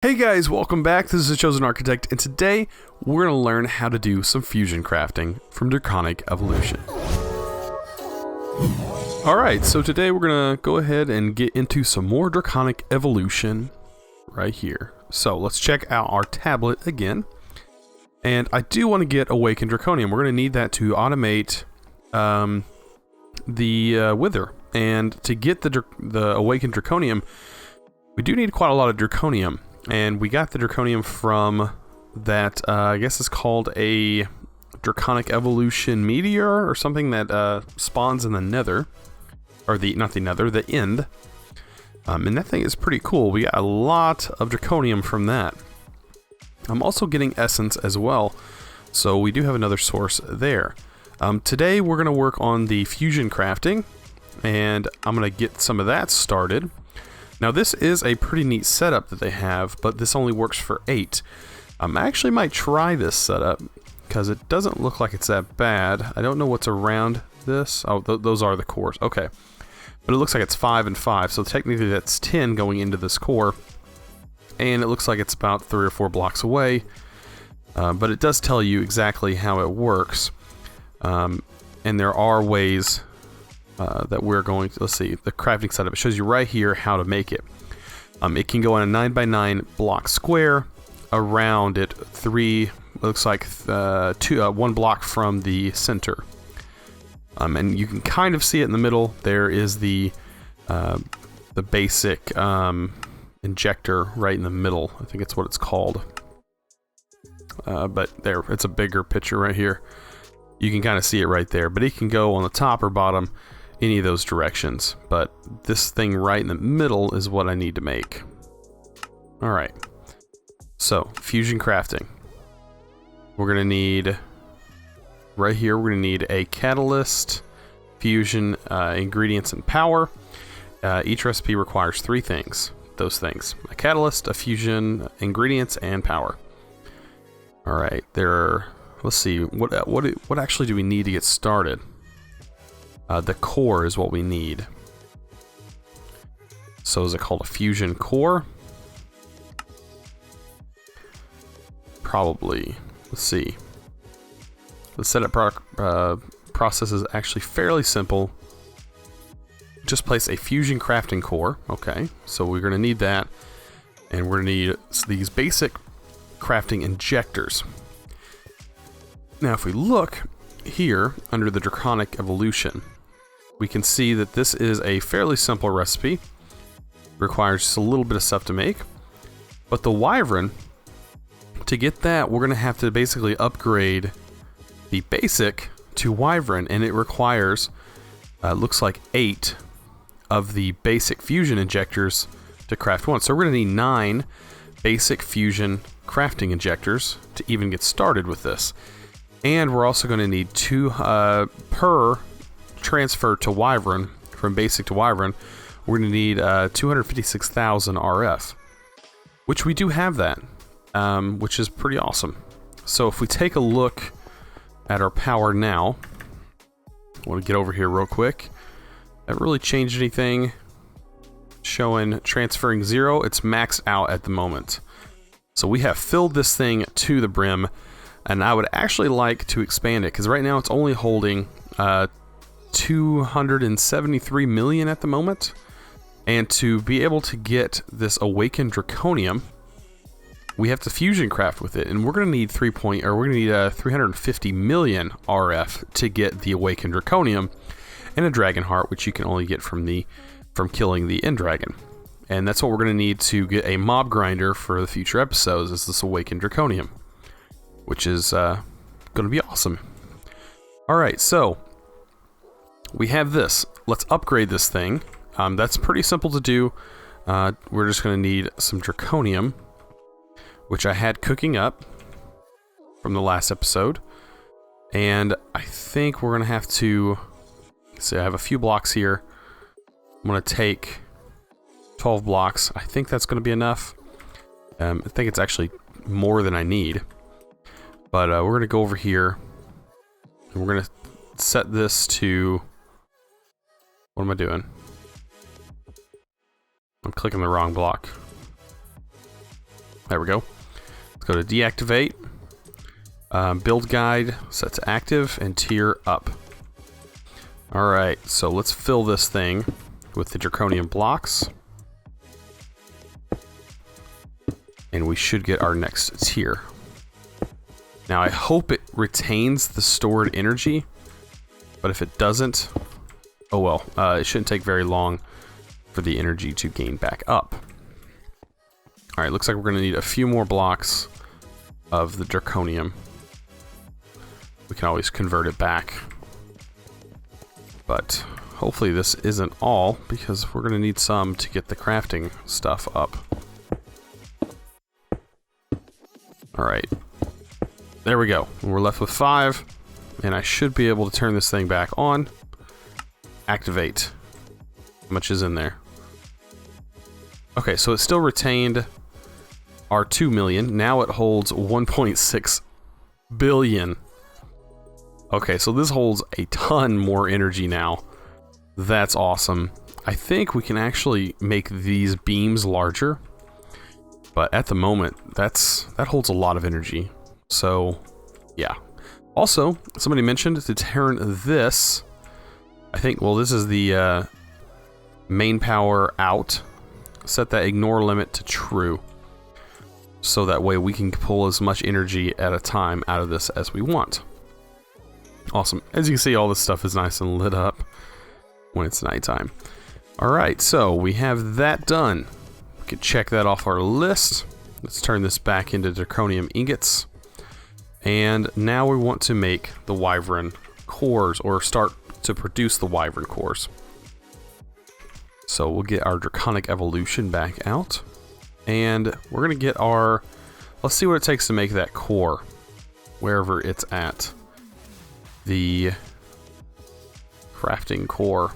Hey guys, welcome back. This is ChosenArchitect, and today we're going to learn how to do some fusion crafting from Draconic Evolution. Alright, so today we're going to go ahead and get into some more Draconic Evolution right here. So let's check out our tablet again. And I do want to get Awakened Draconium. We're going to need that to automate the Wither. And to get the Awakened Draconium, we do need quite a lot of Draconium. And we got the Draconium from that, I guess it's called a Draconic Evolution Meteor or something that spawns in the Nether. Or not the Nether, the End. And that thing is pretty cool. We got a lot of Draconium from that. I'm also getting Essence as well. So we do have another source there. Today we're going to work on the fusion crafting. And I'm going to get some of that started. Now this is a pretty neat setup that they have, but this only works for 8. I actually might try this setup, because it doesn't look like it's that bad. I don't know what's around this. Oh, those are the cores. Okay. But it looks like it's 5 and 5, so technically that's 10 going into this core. And it looks like it's about 3 or 4 blocks away. But it does tell you exactly how it works. And there are ways that we're going to, let's see, the crafting setup. It shows you right here how to make it. It can go on a 9x9 block square. Around it, 3, looks like 1 block from the center. And you can kind of see it in the middle. There is the basic injector right in the middle. I think it's what it's called. But there, it's a bigger picture right here. You can kind of see it right there. But it can go on the top or bottom, any of those directions, but this thing right in the middle is what I need to make. Alright, so fusion crafting. We're gonna need, right here, we're gonna need a catalyst, fusion, ingredients, and power. Each recipe requires 3 things, those things. A catalyst, a fusion, ingredients, and power. Alright, let's see, what actually do we need to get started? The core is what we need. So is it called a fusion core? Probably. Let's see. The setup process is actually fairly simple. Just place a fusion crafting core. Okay, so we're going to need that. And we're going to need these basic crafting injectors. Now if we look here under the Draconic Evolution, we can see that this is a fairly simple recipe. Requires just a little bit of stuff to make. But the Wyvern, to get that, we're going to have to basically upgrade the basic to Wyvern, and it requires, looks like 8 of the basic fusion injectors to craft one. So we're going to need 9 basic fusion crafting injectors to even get started with this. And we're also going to need 2 per transfer to Wyvern, from basic to Wyvern. We're going to need 256,000 RF, which we do have that, which is pretty awesome. So if we take a look at our power now, I want to get over here real quick. That really changed anything. Showing transferring 0, it's maxed out at the moment. So we have filled this thing to the brim, and I would actually like to expand it, because right now it's only holding 273 million at the moment, and to be able to get this Awakened Draconium, we have to fusion craft with it, and we're going to need 350 million RF to get the Awakened Draconium, and a Dragon Heart, which you can only get from killing the End Dragon. And that's what we're going to need to get a mob grinder for the future episodes, is this Awakened Draconium, which is going to be awesome. Alright, so we have this. Let's upgrade this thing. That's pretty simple to do. We're just going to need some Draconium, which I had cooking up from the last episode. And I think we're going to have to... See, I have a few blocks here. I'm going to take 12 blocks. I think that's going to be enough. I think it's actually more than I need. But we're going to go over here. And we're going to set this to... What am I doing? I'm clicking the wrong block. There we go. Let's go to deactivate. Build guide, set to active, and tier up. Alright, so let's fill this thing with the Draconium blocks. And we should get our next tier. Now I hope it retains the stored energy, but if it doesn't, oh well, it shouldn't take very long for the energy to gain back up. Alright, looks like we're going to need a few more blocks of the Draconium. We can always convert it back. But hopefully this isn't all, because we're going to need some to get the crafting stuff up. Alright. There we go. We're left with 5. And I should be able to turn this thing back on. Activate. How much is in there? Okay, so it still retained our 2 million. Now it holds 1.6 billion. Okay, so this holds a ton more energy now. That's awesome. I think we can actually make these beams larger. But at the moment, that holds a lot of energy. So, yeah. Also, somebody mentioned to turn this, I think, well, this is the main power out. Set that ignore limit to true. So that way we can pull as much energy at a time out of this as we want. Awesome. As you can see, all this stuff is nice and lit up when it's nighttime. Alright, so we have that done. We can check that off our list. Let's turn this back into Draconium ingots. And now we want to make the Wyvern cores, or start to produce the Wyvern cores. So we'll get our Draconic Evolution back out. And we're going to get our... Let's see what it takes to make that core, wherever it's at. The crafting core.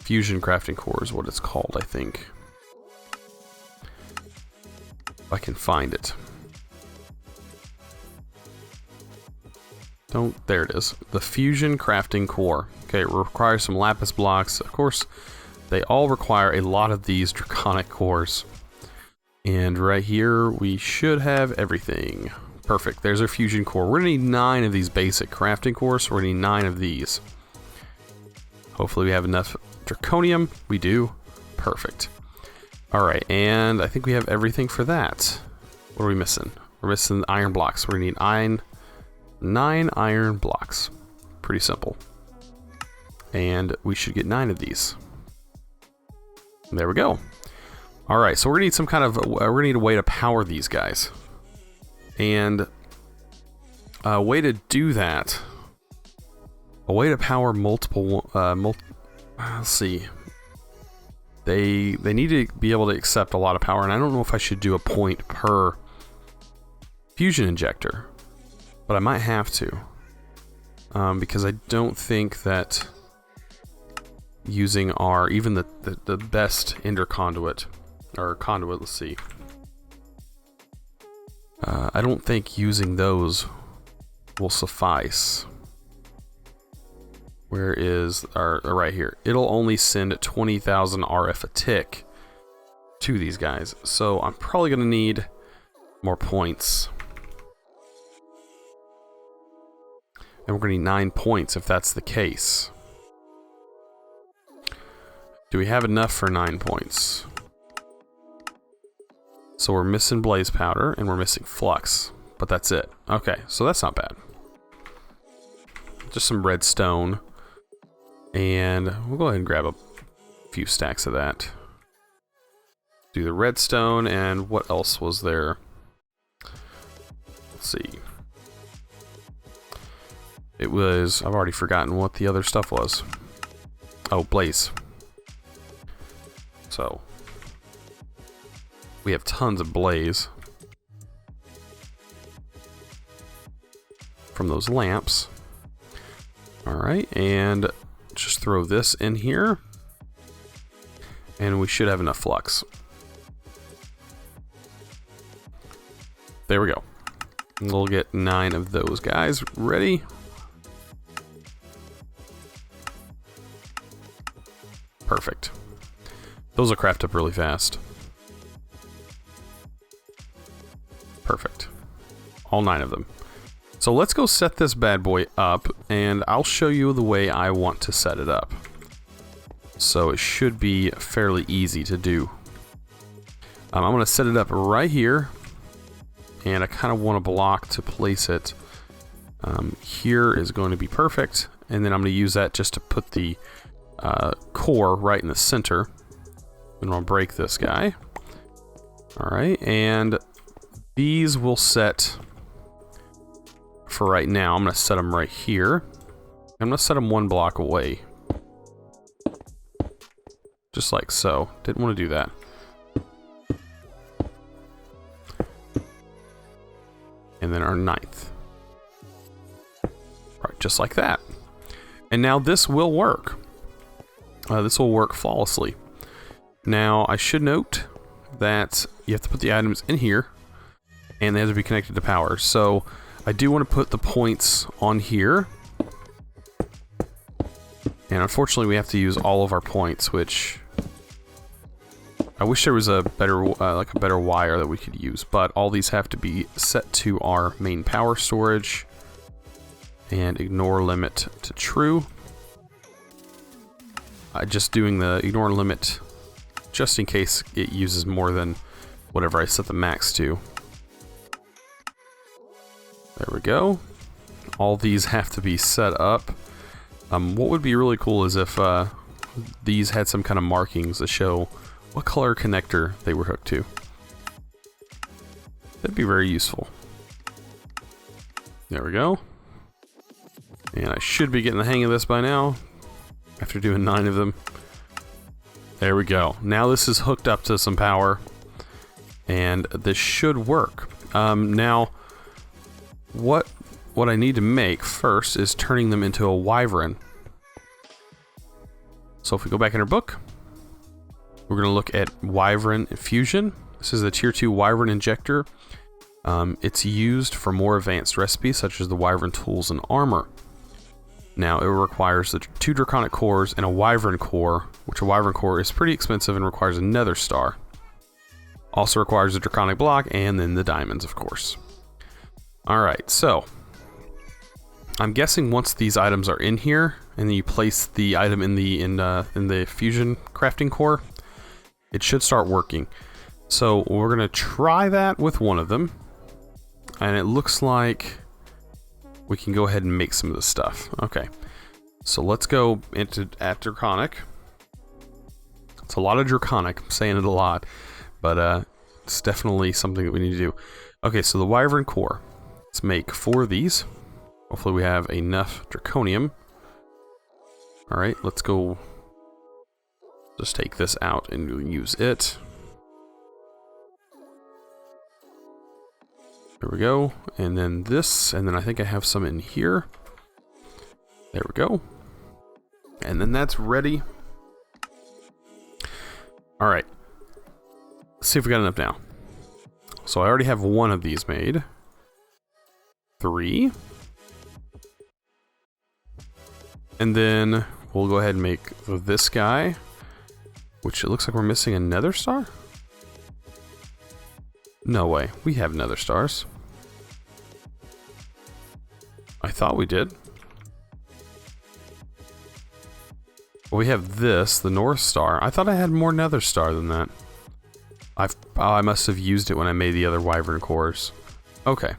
Fusion crafting core is what it's called, I think. If I can find it. There it is. The Fusion Crafting Core. Okay, it requires some lapis blocks. Of course, they all require a lot of these draconic cores. And right here, we should have everything. Perfect. There's our Fusion Core. We're going to need 9 of these basic crafting cores, so we're going to need 9 of these. Hopefully we have enough Draconium. We do. Perfect. Alright, and I think we have everything for that. What are we missing? We're missing iron blocks. We're going to need 9 iron blocks. Pretty simple. And we should get 9 of these. There we go. Alright, so we're going to need some kind of... we're going to need a way to power these guys. And a way to do that... A way to power multiple... let's see. They need to be able to accept a lot of power, and I don't know if I should do a point per fusion injector. But I might have to, because I don't think that using our, even the best ender conduit, or conduit, let's see. I don't think using those will suffice. Where is our, right here. It'll only send 20,000 RF a tick to these guys. So I'm probably going to need more points. And we're going to need 9 points if that's the case. Do we have enough for 9 points? So we're missing blaze powder and we're missing flux. But that's it. Okay, so that's not bad. Just some redstone. And we'll go ahead and grab a few stacks of that. Do the redstone, and what else was there? Let's see. It was, I've already forgotten what the other stuff was. Oh, blaze. So, we have tons of blaze from those lamps. Alright, and just throw this in here. And we should have enough flux. There we go. We'll get 9 of those guys ready. Perfect. Those will craft up really fast. Perfect. All 9 of them. So let's go set this bad boy up, and I'll show you the way I want to set it up. So it should be fairly easy to do. I'm going to set it up right here, and I kind of want a block to place it. Here is going to be perfect, and then I'm going to use that just to put the core right in the center. And I'll break this guy. Alright, and these will set for right now. I'm going to set them right here. I'm going to set them 1 block away. Just like so. Didn't want to do that. And then our 9th. Right, just like that. And now this will work. This will work flawlessly. Now, I should note that you have to put the items in here, and they have to be connected to power. So, I do want to put the points on here. And unfortunately, we have to use all of our points, which I wish there was a better, like a better wire that we could use, but all these have to be set to our main power storage, and ignore limit to true. Just doing the ignore limit just in case it uses more than whatever I set the max to. There we go. All these have to be set up. What would be really cool is if these had some kind of markings to show what color connector they were hooked to. That'd be very useful. There we go. And I should be getting the hang of this by now, after doing 9 of them. There we go. Now this is hooked up to some power, and this should work. Now, what I need to make first is turning them into a wyvern. So if we go back in our book, we're going to look at wyvern fusion. This is the tier 2 wyvern injector. It's used for more advanced recipes such as the wyvern tools and armor. Now, it requires the 2 draconic cores and a wyvern core, which a wyvern core is pretty expensive and requires another star. Also requires a draconic block and then the diamonds, of course. Alright, so I'm guessing once these items are in here and then you place the item in the fusion crafting core, it should start working. So we're going to try that with one of them, and it looks like we can go ahead and make some of this stuff. Okay, so let's go at Draconic. It's a lot of Draconic, I'm saying it a lot, but it's definitely something that we need to do. Okay, so the wyvern core. Let's make 4 of these. Hopefully we have enough Draconium. Alright, let's go just take this out and use it. There we go, and then this, and then I think I have some in here. There we go. And then that's ready. Alright. Let's see if we got enough now. So I already have 1 of these made. 3. And then we'll go ahead and make this guy, which it looks like we're missing another star? No way. We have nether stars. I thought we did. Well, we have this, the North Star. I thought I had more nether star than that. I must have used it when I made the other wyvern cores. Okay.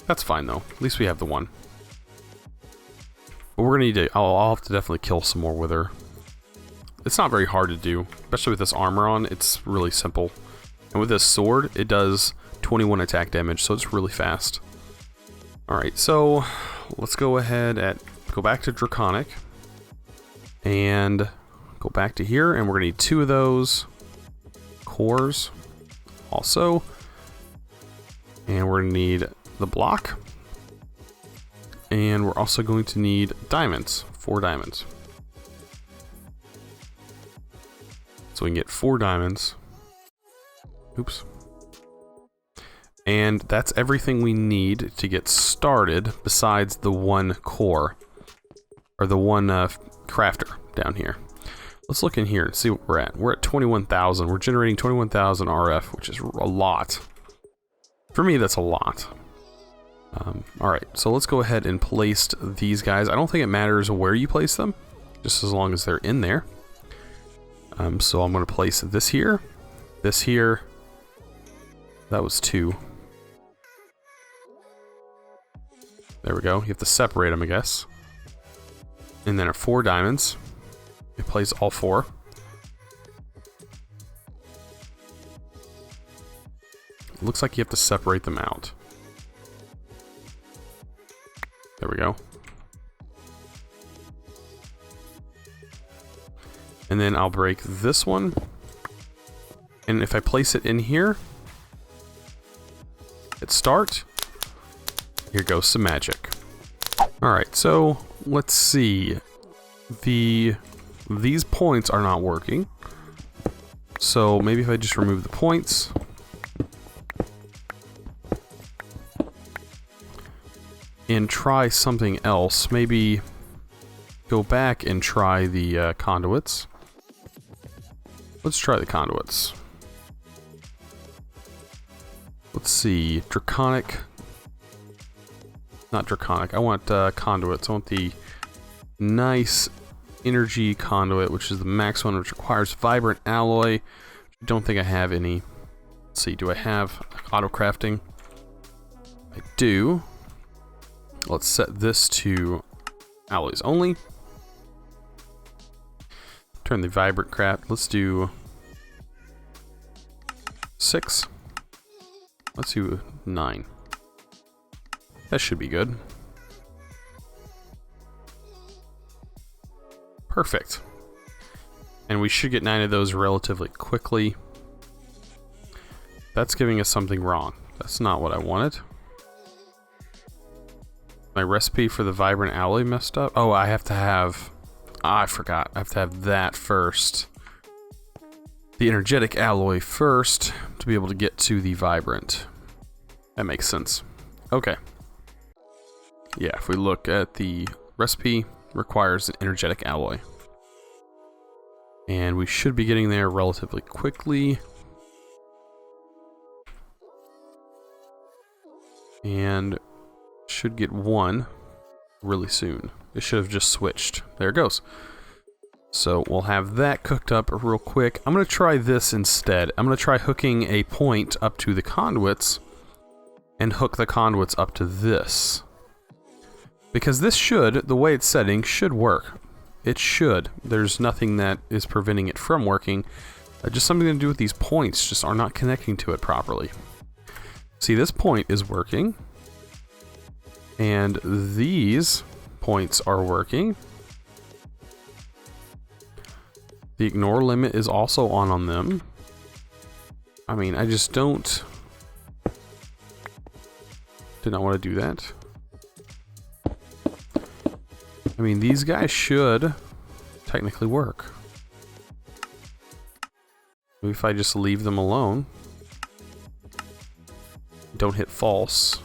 That's fine, though. At least we have the 1. But we're gonna need to... I'll have to definitely kill some more wither. It's not very hard to do. Especially with this armor on, it's really simple. And with this sword, it does 21 attack damage, so it's really fast. Alright, so let's go ahead and go back to Draconic. And go back to here, and we're going to need 2 of those cores also. And we're going to need the block. And we're also going to need diamonds, 4 diamonds. So we can get 4 diamonds. Oops. And that's everything we need to get started besides the 1 core. Or the 1 crafter down here. Let's look in here and see what we're at. We're at 21,000. We're generating 21,000 RF, which is a lot. For me, that's a lot. Alright, so let's go ahead and place these guys. I don't think it matters where you place them, just as long as they're in there. So I'm going to place this here, this here. That was 2. There we go. You have to separate them, I guess. And then at 4 diamonds, you place all 4. Looks like you have to separate them out. There we go. And then I'll break this one. And if I place it in here, hit start. Here goes some magic. Alright, so let's see. These points are not working. So maybe if I just remove the points. And try something else. Maybe go back and try the conduits. Let's try the conduits. Let's see. Draconic. Not draconic. I want conduits. I want the nice energy conduit, which is the max one, which requires vibrant alloy. I don't think I have any. Let's see. Do I have auto crafting? I do. Let's set this to alloys only. Turn the vibrant craft. Let's do 6. Let's do 9. That should be good. Perfect. And we should get 9 of those relatively quickly. That's giving us something wrong. That's not what I wanted. My recipe for the vibrant alloy messed up. Oh, I have to have... I forgot. I have to have that first. The energetic alloy first to be able to get to the vibrant. That makes sense. Okay. Yeah, if we look at the recipe, requires an energetic alloy. And we should be getting there relatively quickly. And should get 1 really soon. It should have just switched. There it goes. So we'll have that cooked up real quick. I'm going to try this instead. I'm going to try hooking a point up to the conduits and hook the conduits up to this. Because this should, the way it's setting, should work. It should. There's nothing that is preventing it from working. Just something to do with these points just are not connecting to it properly. See, this point is working. And these points are working. The ignore limit is also on them. I mean, I just did not want to do that. I mean, these guys should technically work. Maybe if I just leave them alone. Don't hit false.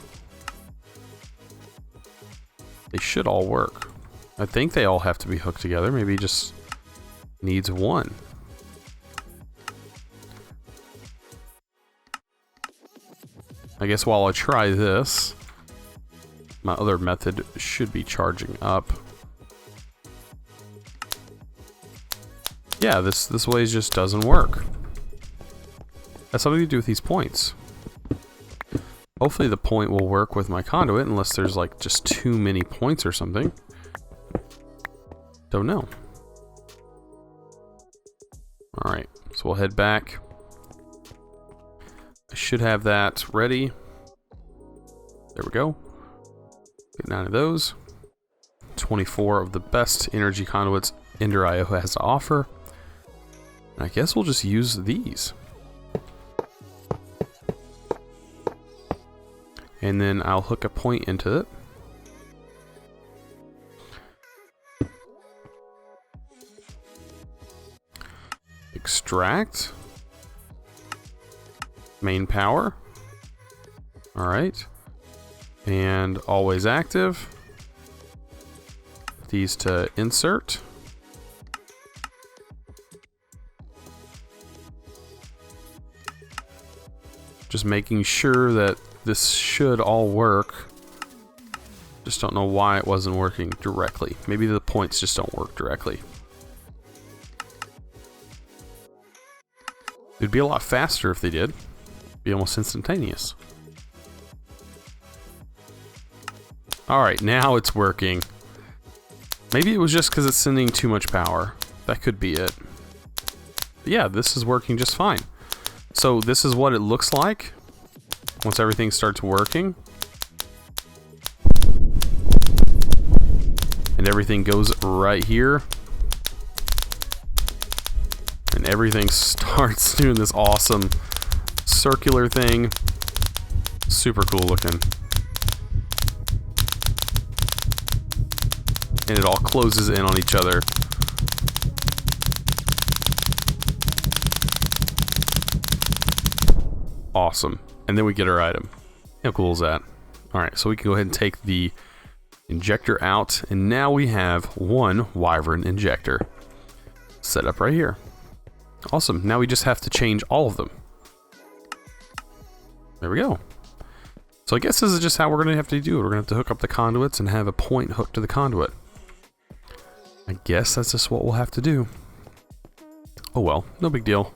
They should all work. I think they all have to be hooked together. Maybe just needs 1. I guess while I try this, my other method should be charging up. Yeah, this way just doesn't work. Has something to do with these points. Hopefully the point will work with my conduit, unless there's like just too many points or something. Don't know. Alright, so we'll head back. I should have that ready. There we go. Get 9 of those. 24 of the best energy conduits Ender.io has to offer. And I guess we'll just use these. And then I'll hook a point into it. Extract. Main power. Alright. And always active. These to insert. Just making sure that this should all work. Just don't know why it wasn't working directly. Maybe the points just don't work directly. It'd be a lot faster if they did. Be almost instantaneous. Alright, now it's working. Maybe it was just because it's sending too much power. That could be it. But yeah, this is working just fine. So this is what it looks like once everything starts working. And everything goes right here. And everything starts doing this awesome circular thing. Super cool looking. And it all closes in on each other. Awesome. And then we get our item. How cool is that? Alright, so we can go ahead and take the injector out, and now we have one Wyvern injector set up right here. Awesome. Now we just have to change all of them. There we go. So I guess this is just how we're going to have to do it. We're going to have to hook up the conduits and have a point hooked to the conduit. I guess that's just what we'll have to do. Oh well, no big deal.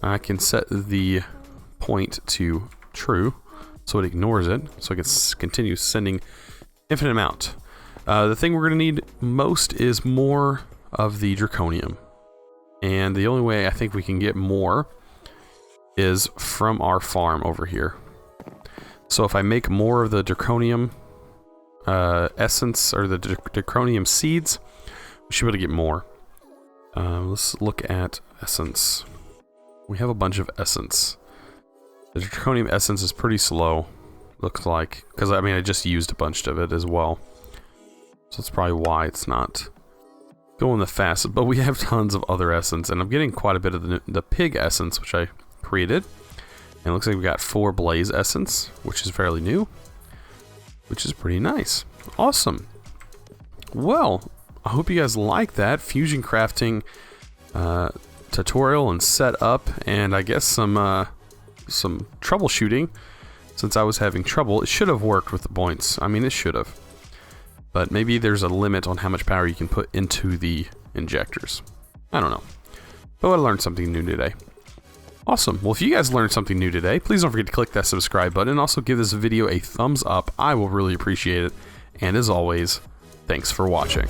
I can set the point to true so it ignores it, so I can continue sending infinite amount. The thing we're going to need most is more of the Draconium. And the only way I think we can get more is from our farm over here. So if I make more of the Draconium essence, or the Draconium seeds, we should be able to get more. Let's look at essence. We have a bunch of essence. The Draconium essence is pretty slow, looks like, because I mean I just used a bunch of it as well. So that's probably why it's not going the fastest, but we have tons of other essence, and I'm getting quite a bit of the pig essence, which I created. And it looks like we got 4 blaze essence, which is fairly new, which is pretty nice. Awesome. Well, I hope you guys like that fusion crafting tutorial and setup, and I guess some troubleshooting. Since I was having trouble, it should have worked with the points. I mean, it should have. But maybe there's a limit on how much power you can put into the injectors. I don't know. But I learned something new today. Awesome. Well, if you guys learned something new today, please don't forget to click that subscribe button and also give this video a thumbs up. I will really appreciate it. And as always, thanks for watching.